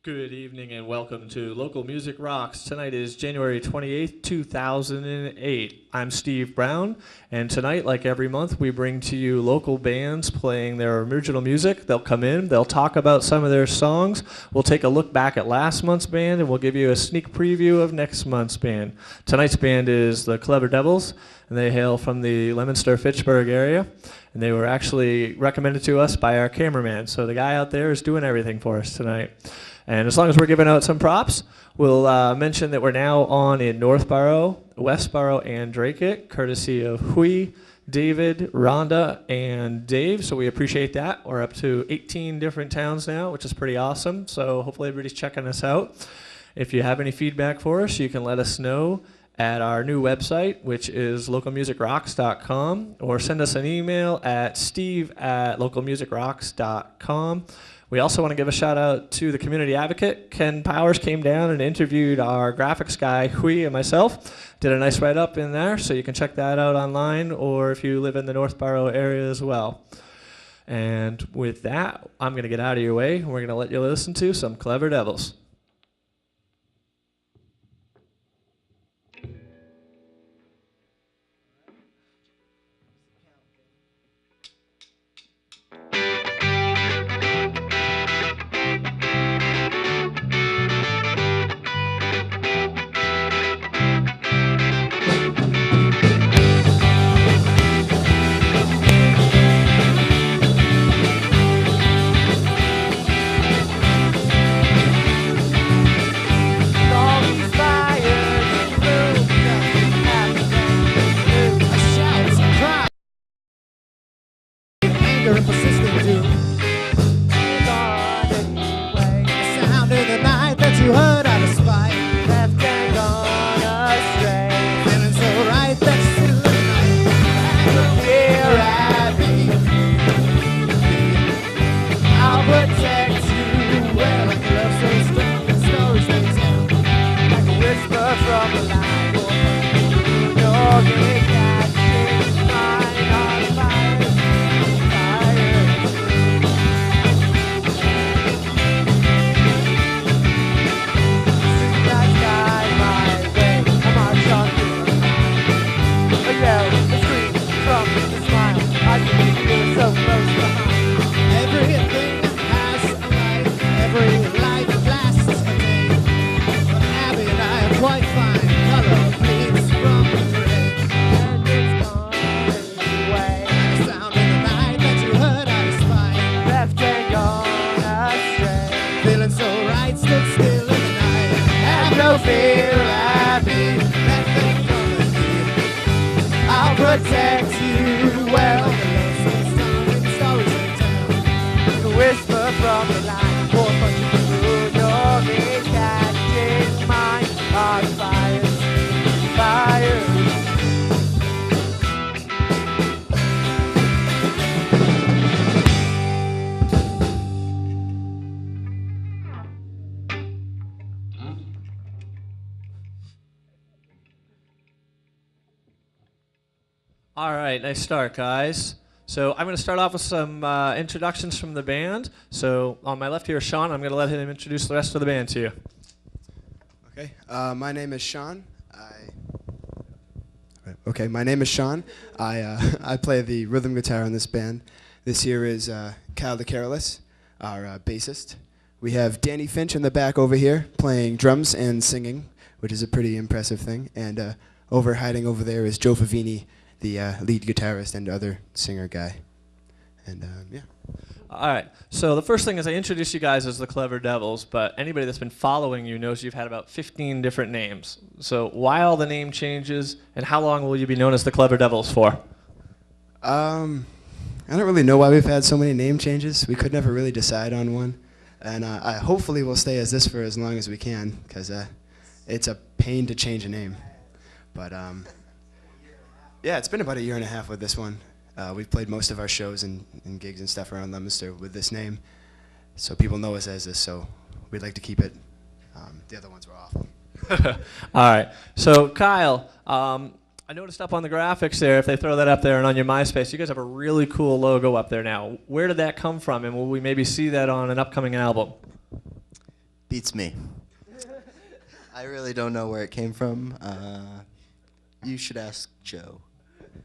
Good evening and welcome to Local Music Rocks. Tonight is January 28th, 2008. I'm Steve Brown, and tonight, like every month, we bring to you local bands playing their original music. They'll come in, they'll talk about some of their songs, we'll take a look back at last month's band, and we'll give you a sneak preview of next month's band. Tonight's band is the Clever Devils, and they hail from the Leominster-Fitchburg area, and they were actually recommended to us by our cameraman, so the guy out there is doing everything for us tonight. And as long as we're giving out some props, we'll mention that we're now on in Northborough, Westborough, and Dracut, courtesy of Hui, David, Rhonda, and Dave. So we appreciate that. We're up to 18 different towns now, which is pretty awesome. So hopefully everybody's checking us out. If you have any feedback for us, you can let us know at our new website, which is localmusicrocks.com, or send us an email at steve@localmusicrocks.com. We also want to give a shout out to the community advocate. Ken Powers came down and interviewed our graphics guy, Hui, and myself. Did a nice write-up in there, so you can check that out online, or if you live in the Northborough area as well. And with that, I'm going to get out of your way, and we're going to let you listen to some Clever Devils. All right, nice start, guys. So I'm going to start off with some introductions from the band. So on my left here is Sean. I'm going to let him introduce the rest of the band to you. Okay, my name is Sean. My name is Sean. I play the rhythm guitar in this band. This here is Kyle the Careless, our bassist. We have Danny Finch in the back over here playing drums and singing, which is a pretty impressive thing. And hiding over there is Joe Favini, the lead guitarist and other singer guy. And yeah. All right. So the first thing is I introduced you guys as the Clever Devils, but anybody that's been following you knows you've had about 15 different names. So why all the name changes, and how long will you be known as the Clever Devils for? I don't really know why we've had so many name changes. We could never really decide on one. And I hopefully we'll stay as this for as long as we can, because it's a pain to change a name. But yeah, it's been about 1.5 years with this one. We've played most of our shows and gigs and stuff around Leominster with this name, so people know us as this, so we'd like to keep it. The other ones were awful. All right. So, Kyle, I noticed up on the graphics there, if they throw that up there and on your MySpace, you guys have a really cool logo up there now. Where did that come from, and will we maybe see that on an upcoming album? Beats me. I really don't know where it came from. You should ask Joe.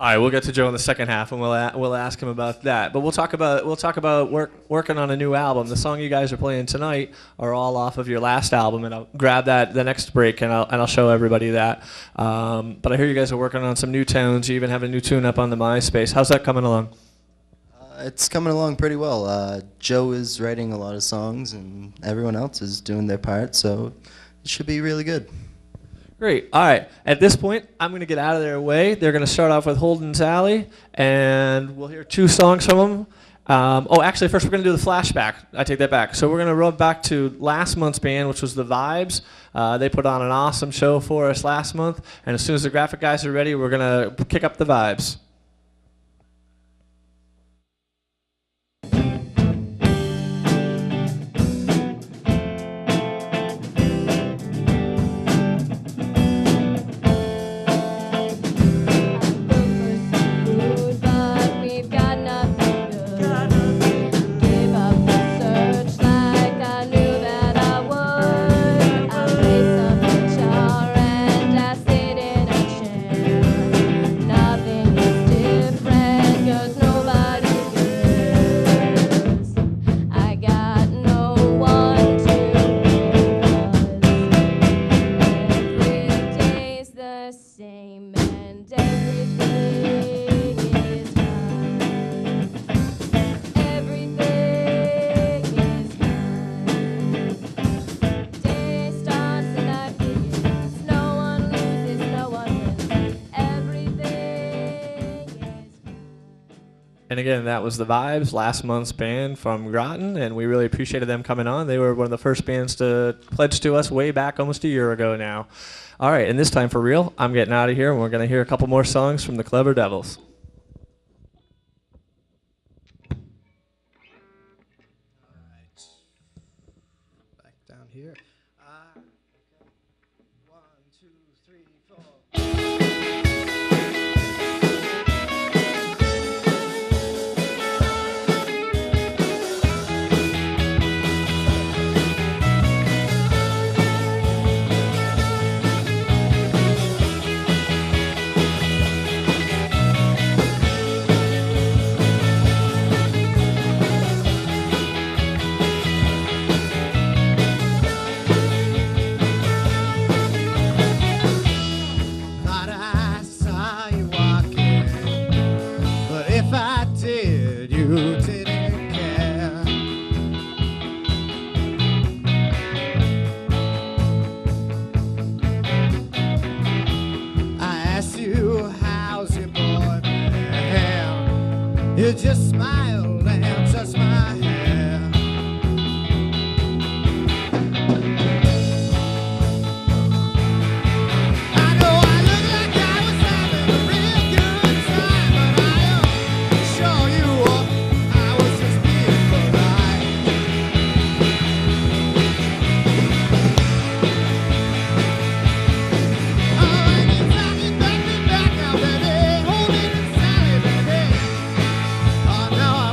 All right, we'll get to Joe in the second half, and we'll ask him about that. But we'll talk about working on a new album. The song you guys are playing tonight are all off of your last album, and I'll grab that the next break, and I'll show everybody that. But I hear you guys are working on some new tunes. You even have a new tune up on the MySpace. How's that coming along? It's coming along pretty well. Joe is writing a lot of songs, and everyone else is doing their part, so it should be really good. Great. All right. At this point, I'm going to get out of their way. They're going to start off with Holden's Alley, and we'll hear 2 songs from them. Actually, first we're going to do the flashback. I take that back. So we're going to run back to last month's band, which was The Vibes. They put on an awesome show for us last month, and as soon as the graphic guys are ready, we're going to kick up The Vibes. And again, that was The Vibes, last month's band from Groton, and we really appreciated them coming on. They were one of the first bands to pledge to us way back almost a year ago now. All right, and this time for real, I'm getting out of here, and we're going to hear a couple more songs from the Clever Devils. All right. Back down here. 1, 2, 3, 4. You just smiled and touched my hair. I know I look like I was having a real good time, but I assure you I was just being polite. Oh, anytime you back me back out, baby, hold me and Sally, baby. Oh, no, I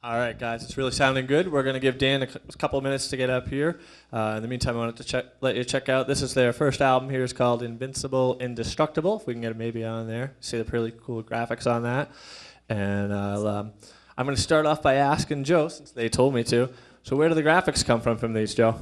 All right, guys, it's really sounding good. We're going to give Dan a couple of minutes to get up here. In the meantime, I wanted to let you check out. This is their first album here. It's called Invincible Indestructible. If we can get it maybe on there. See the really cool graphics on that. And I'm going to start off by asking Joe, since they told me to. So where do the graphics come from these, Joe?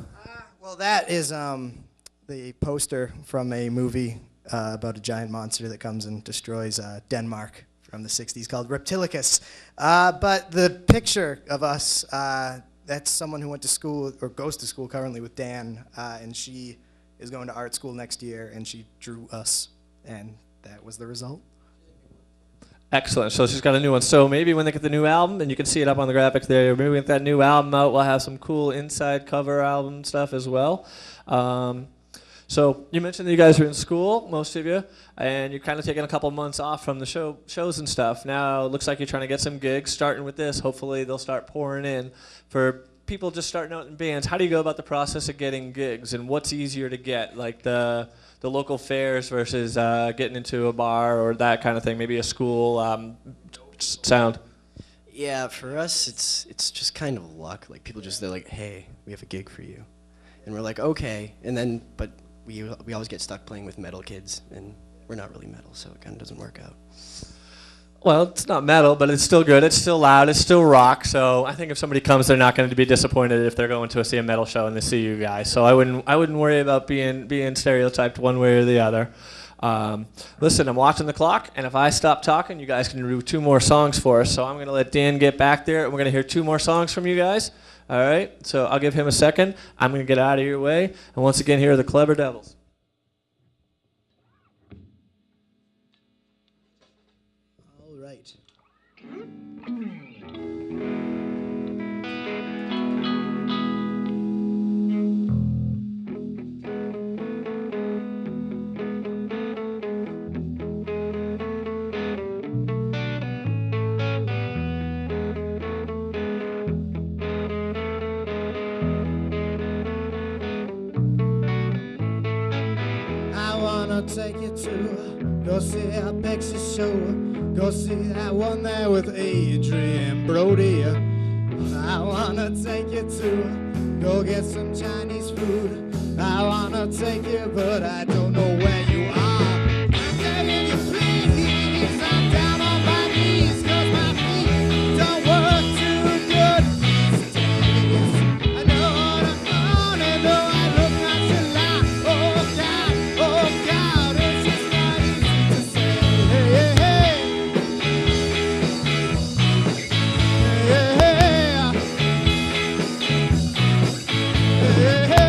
Well, that is the poster from a movie about a giant monster that comes and destroys Denmark from the 60s called Reptilicus. But the picture of us, that's someone who went to school or goes to school currently with Dan, and she is going to art school next year, and she drew us, and that was the result. Excellent. So she's got a new one. So maybe when they get the new album, and you can see it up on the graphics there, maybe with that new album out, we'll have some cool inside cover album stuff as well. So you mentioned that you guys are in school, most of you, and you're kind of taking a couple months off from the shows and stuff. Now it looks like you're trying to get some gigs. Starting with this, hopefully they'll start pouring in. For people just starting out in bands, how do you go about the process of getting gigs, and what's easier to get, like the local fairs versus getting into a bar or that kind of thing, maybe a school sound? Yeah, for us, it's just kind of luck. Like they're like, hey, we have a gig for you, and we're like, okay, and then but we always get stuck playing with metal kids, and we're not really metal, so it kind of doesn't work out. Well, it's not metal, but it's still good. It's still loud. It's still rock. So I think if somebody comes, they're not going to be disappointed if they're going to see a metal show and they see you guys. So I wouldn't worry about being stereotyped one way or the other. Listen, I'm watching the clock, and if I stop talking, you guys can do 2 more songs for us. So I'm going to let Dan get back there, and we're going to hear 2 more songs from you guys. All right? So I'll give him a second. I'm going to get out of your way. And once again, here are the Clever Devils. All right. Take you to go see a Pixie show. Go see that one there with Adrian Brody. I wanna take you to go get some Chinese food. I wanna take you, but I don't know where you are. I'm begging you, please. I'm down on my knees, 'cause my feet don't work too good. I know what I'm gonna do. I look not to lie. Oh God, oh God, it's just not easy to say. Hey, hey, hey. Hey, hey, hey. Hey, hey.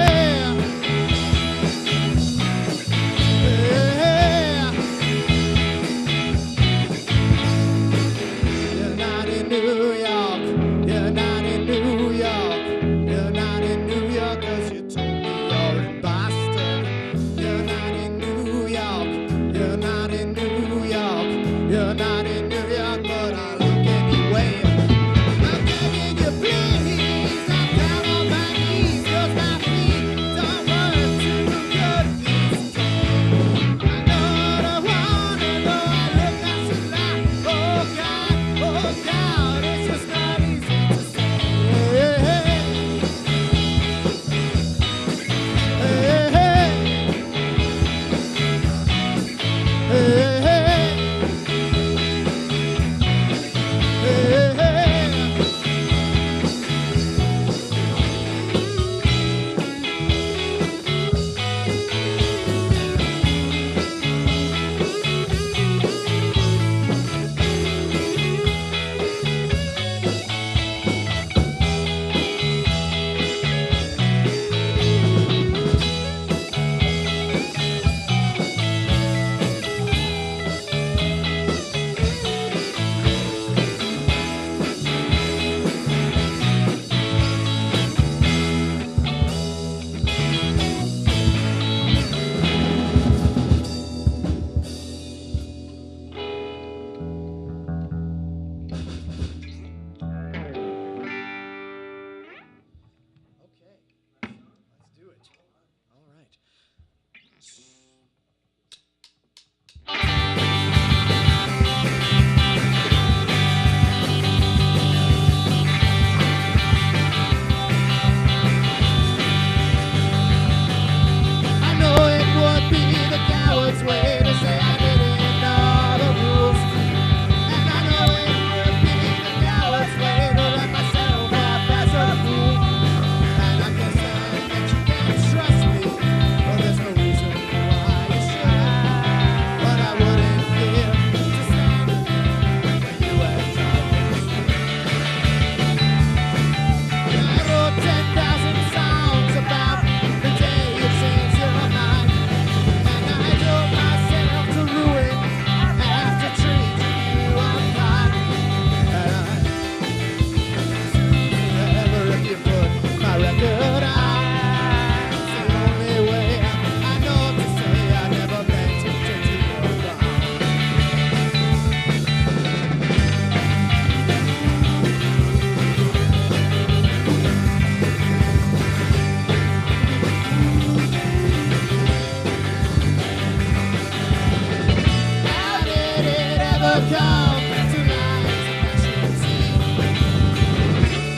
come tonight.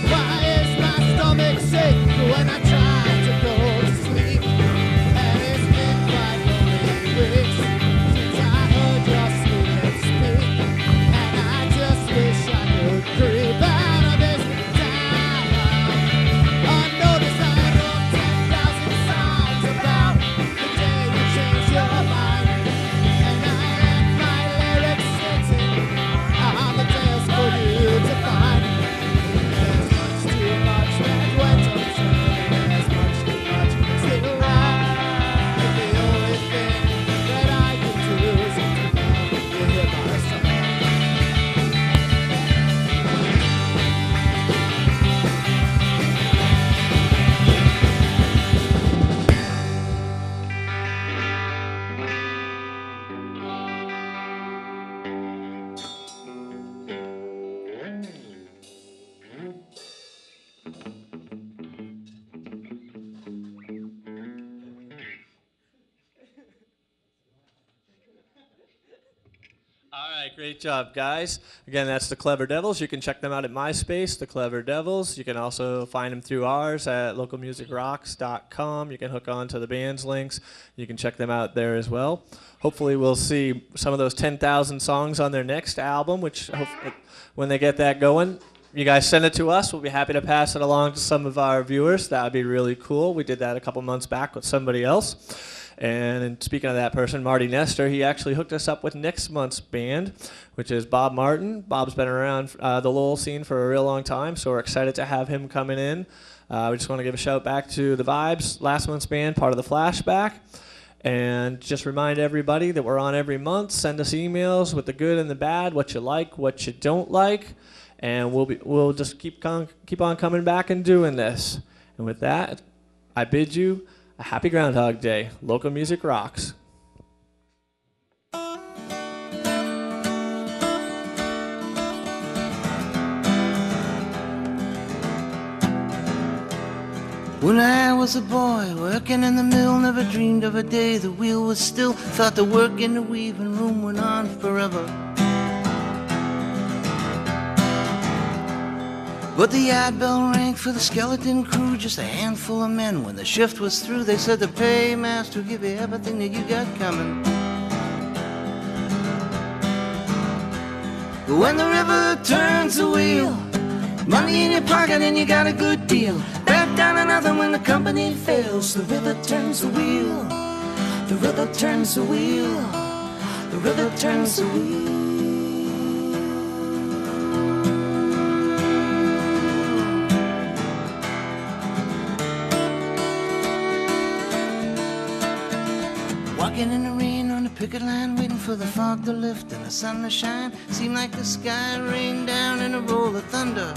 Why is my stomach sick when I try to go to sleep? And it's been quite many weeks since I heard your sweet speak. And I just wish I could creep out of this town. Unnoticed, I wrote 10,000 songs about the day you changed your mind. And I left my lyrics sitting on the desk for you to find. There's much too much that went unsaid. There's much too much still wrong. But the only thing that I can do is to hear my song. All right, great job, guys. Again, that's the Clever Devils. You can check them out at MySpace, the Clever Devils. You can also find them through ours at localmusicrocks.com. You can hook on to the band's links. You can check them out there as well. Hopefully, we'll see some of those 10,000 songs on their next album, which when they get that going, you guys send it to us. We'll be happy to pass it along to some of our viewers. That would be really cool. We did that a couple months back with somebody else. And speaking of that person, Marty Nestor, he actually hooked us up with next month's band, which is Bob Martin. Bob's been around the Lowell scene for a real long time, so we're excited to have him coming in. We just want to give a shout back to The Vibes, last month's band, part of the Flashback. And just remind everybody that we're on every month. Send us emails with the good and the bad, what you like, what you don't like. And we'll just keep on coming back and doing this. And with that, I bid you a happy Groundhog Day. Local music rocks. When I was a boy, working in the mill, never dreamed of a day the wheel was still. Thought the work in the weaving room went on forever. But the yard bell rang for the skeleton crew, just a handful of men. When the shift was through, they said the paymaster will give you everything that you got coming. But when the river turns the wheel, money in your pocket and you got a good deal. Back down another when the company fails. The river turns the wheel. The river turns the wheel. The river turns the wheel. Walking in the rain on the picket line, waiting for the fog to lift and the sun to shine. Seemed like the sky rained down in a roll of thunder.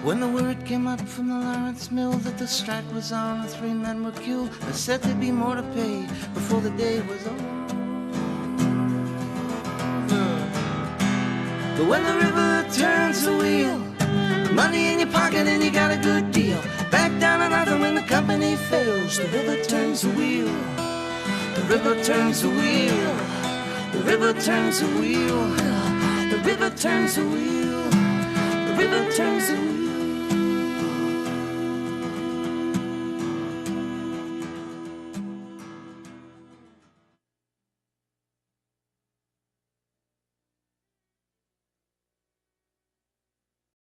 When the word came up from the Lawrence Mill that the strike was on, 3 men were killed. They said there'd be more to pay before the day was over. But when the river turns the wheel, money in your pocket and you got a good deal. Back down another when the company fails. The river turns the wheel. The river turns the wheel. The river turns the wheel. The river turns the wheel. The river turns the wheel.